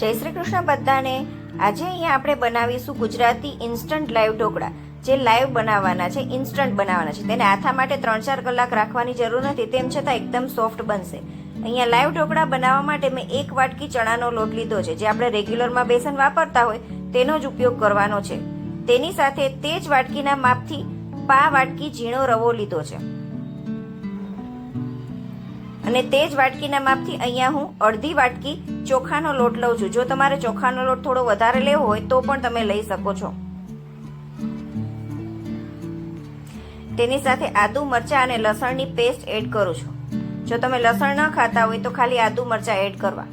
જય શ્રી કૃષ્ણ બધાને. આજે અહીંયા આપણે બનાવીશું ગુજરાતી ઇન્સ્ટન્ટ લાઈવ ઢોકળા. જે લાઈવ બનાવવાના છે, ઇન્સ્ટન્ટ બનાવવાના છે. તેને આથા માટે 3-4 કલાક રાખવાની જરૂર નથી, તેમ છતાં એકદમ સોફ્ટ બનશે. અહીંયા લાઈવ ઢોકળા બનાવવા માટે મેં 1 વાટકી ચણાનો લોટ લીધો છે. જે આપણે રેગ્યુલરમાં બેસન વાપરતા હોય તેનો જ ઉપયોગ કરવાનો છે. તેની સાથે તે જ વાટકીના માપથી 1/2 વાટકી ઝીણો રવો લીધો છે અને તે જ વાટકીના માપથી અહીંયા હું 1/2 વાટકી ચોખાનો લોટ લઉં છું. જો તમારે ચોખાનો લોટ થોડો વધારે લેવો હોય તો પણ તમે લઈ શકો છો. તેની સાથે આદુ, મરચાં અને લસણની પેસ્ટ એડ કરું છું. જો તમે લસણ ન ખાતા હોય તો ખાલી આદુ મરચાં એડ કરવા.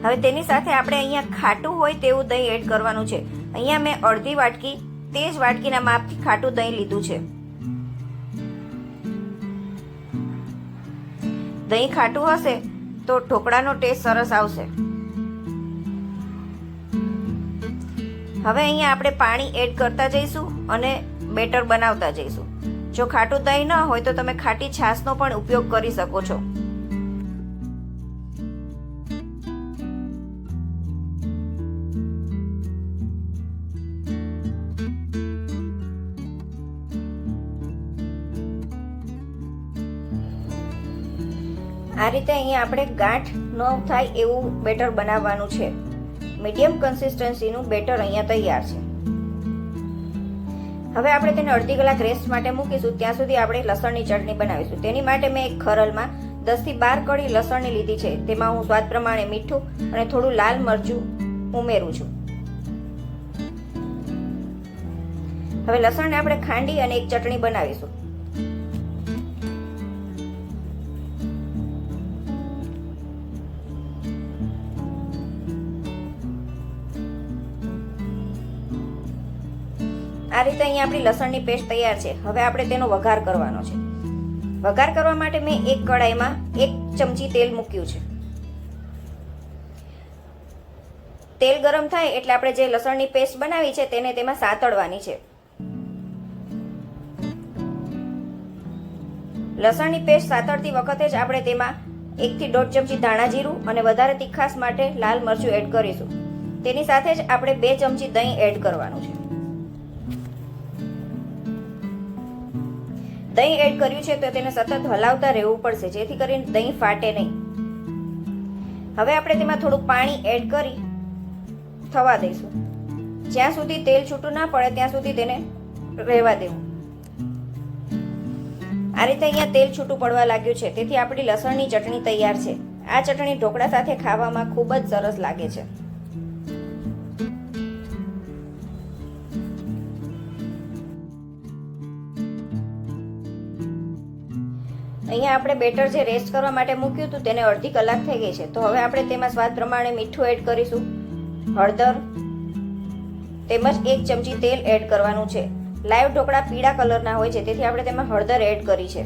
હવે તેની સાથે આપણે અહીંયા ખાટું હોય તેવું દહીં એડ કરવાનું છે. અહીંયા મેં 1/2 વાટકી તે જ વાટકીના માપથી ખાટું દહીં લીધું છે. દહીં ખાટું હશે તો ઢોકળાનો ટેસ્ટ સરસ આવશે. હવે અહીંયા આપણે પાણી એડ કરતા જઈશું અને બેટર બનાવતા જઈશું. જો ખાટું દહીં ન હોય તો તમે ખાટી છાશનો પણ ઉપયોગ કરી શકો છો. આ રીતે અહીંયા આપણે ગાંઠ ન થાય એવું બેટર બનાવવાનું છે. મીડિયમ કન્સિસ્ટન્સીનું બેટર અહીંયા તૈયાર છે. હવે આપણે તેને અડધી કલાક રેસ્ટ માટે મૂકીશું. ત્યાં સુધી આપણે લસણની ચટણી બનાવીશું. તેની માટે મેં એક ખરલમાં 10 થી 12 કળી લસણની લીધી છે. તેમાં હું સ્વાદ પ્રમાણે મીઠું અને થોડું લાલ મરચું ઉમેરું છું. હવે લસણને આપણે ખાંડી અને એક ચટણી બનાવીશું. આ રીતે અહીંયા આપણી લસણની પેસ્ટ તૈયાર છે. હવે આપણે તેનો વઘાર કરવાનો છે. વઘાર કરવા માટે મેં એક કડાઈમાં 1 ચમચી તેલ મૂક્યું છે. તેલ ગરમ થાય એટલે આપણે જે લસણની પેસ્ટ બનાવી છે તેને તેમાં સાતળવાની છે. લસણની પેસ્ટ સાતળતી વખતે જ આપણે તેમાં 1 થી 1.5 ચમચી ધાણા જીરું અને વધારે તીખાશ માટે લાલ મરચું એડ કરીશું. તેની સાથે જ આપણે 2 ચમચી દહીં એડ કરવાનું છે. દહીં એડ કર્યું છે તો તેને સતત હલાવતા રહેવું પડશે, જેથી કરીને દહીં ફાટે નહીં. હવે આપણે તેમાં થોડું પાણી એડ કરી થવા દઈશું. જ્યાં સુધી તેલ છૂટું ના પડે ત્યાં સુધી તેને રહેવા દેવું. આ રીતે અહીંયા તેલ છૂટું પડવા લાગ્યું છે, તેથી આપણી લસણની ચટણી તૈયાર છે. આ ચટણી ઢોકળા સાથે ખાવામાં ખૂબ જ સરસ લાગે છે. અહીંયા આપણે બેટર જે રેસ્ટ કરવા માટે મૂક્યું હતું તેને અડધી કલાક થઈ ગઈ છે. તો હવે આપણે તેમાં સ્વાદ પ્રમાણે મીઠું એડ કરીશું, હળદર તેમજ 1 ચમચી તેલ એડ કરવાનું છે. લાઈવ ઢોકળા પીળા કલરના હોય છે, તેથી આપણે તેમાં હળદર એડ કરી છે.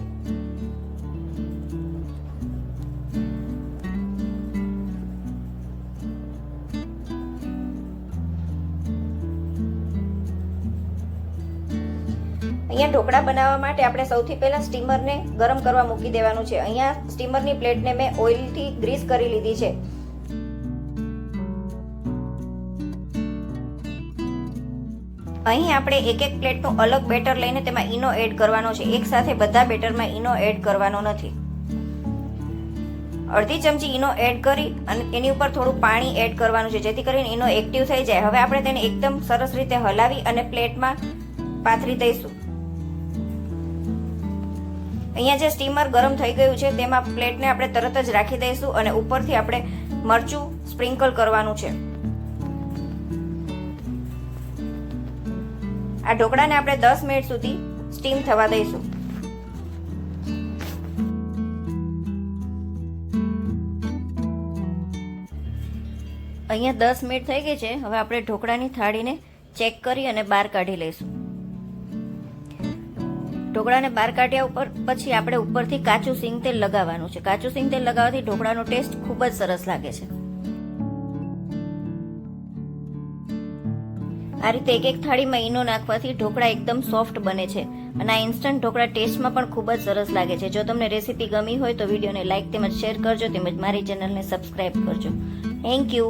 અહીંયા ઢોકળા બનાવવા માટે આપણે સૌથી પહેલા સ્ટીમરને ગરમ કરવા મૂકી દેવાનું છે. અહીંયા સ્ટીમરની પ્લેટને મેં ઓઇલથી ગ્રીસ કરી લીધી છે. અહીં આપણે એક પ્લેટનું અલગ બેટર લઈને તેમાં ઈનો એડ કરવાનો છે. એક સાથે બધા બેટરમાં ઈનો એડ કરવાનો નથી. અડધી ચમચી ઈનો એડ કરી અને એની ઉપર થોડું પાણી એડ કરવાનું છે, જેથી કરીને ઈનો એક્ટિવ થઈ જાય. હવે આપણે તેને એકદમ સરસ રીતે હલાવી અને પ્લેટમાં પાથરી દઈશું. અહીંયા જે સ્ટીમર ગરમ થઈ ગયું છે તેમાં પ્લેટને આપણે તરત જ રાખી દઈશું અને ઉપરથી આપણે મરચું સ્પ્રિંકલ કરવાનું છે. આ ઢોકળાને આપણે 10 મિનિટ સુધી સ્ટીમ થવા દઈશું. અહીંયા 10 મિનિટ થઈ ગઈ છે. હવે આપણે ઢોકળાની થાળીને ચેક કરી અને બહાર કાઢી લઈશું. ઢોકળાને બહાર કાઢ્યા ઉપર પછી આપણે ઉપરથી કાચું સિંગ તેલ લગાવવાનું છે. કાચું સિંગ તેલ લગાવવાથી ઢોકળાનો ટેસ્ટ ખૂબ જ સરસ લાગે છે. આ રીતે એક એક થાળીમાં ઈનો નાખવાથી ઢોકળા એકદમ સોફ્ટ બને છે અને આ ઇન્સ્ટન્ટ ઢોકળા ટેસ્ટમાં પણ ખૂબ જ સરસ લાગે છે. જો તમને રેસીપી ગમી હોય તો વિડીયોને લાઇક તેમજ શેર કરજો તેમજ મારી ચેનલને સબસ્ક્રાઇબ કરજો. Thank you.